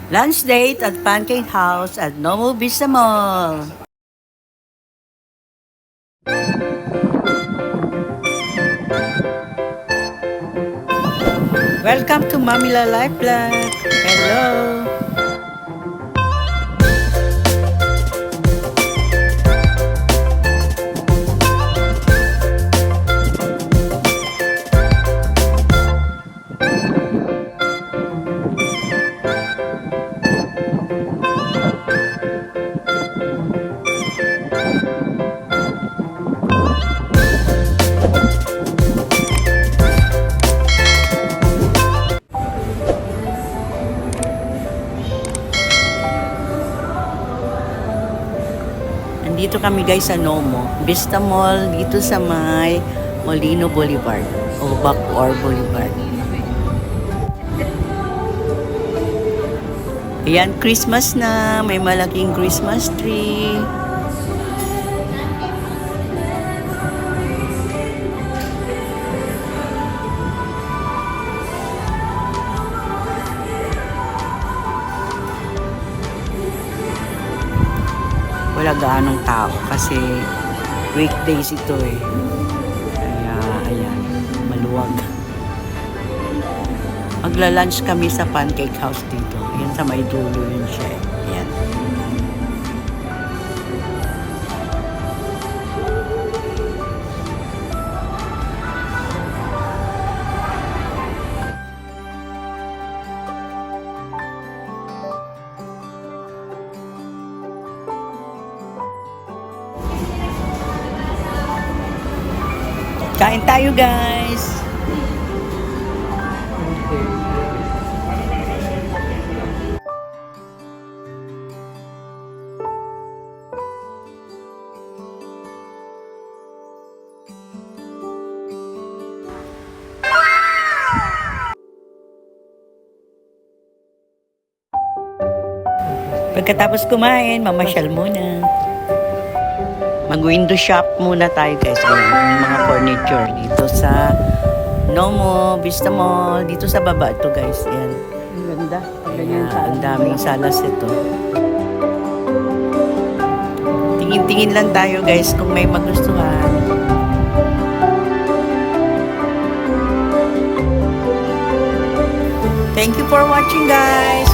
Lunch date at Pancake House at Nomo Vista Mall. Welcome to Mamila Life Vlog. Hello. Dito kami guys sa Nomo Vista Mall, dito sa may Molino Boulevard o Bacoor Boulevard. Ayan, Christmas na, may malaking Christmas tree. Wala gaanong tao kasi weekdays ito eh. Kaya ayan, maluwag. Magla-lunch kami sa Pancake House dito. Ayan sa may dulo yun siya eh. Ayan. Kain tayo guys. Pagkatapos kumain, mamasyal muna. Mag-window shop muna tayo guys. Ayan, mga furniture dito sa Nomo Vista Mall. Dito sa baba ito guys. Ayan. Ang ganda. Ayan, ang daming salas ito. Tingin-tingin lang tayo guys kung may magustuhan. Thank you for watching guys.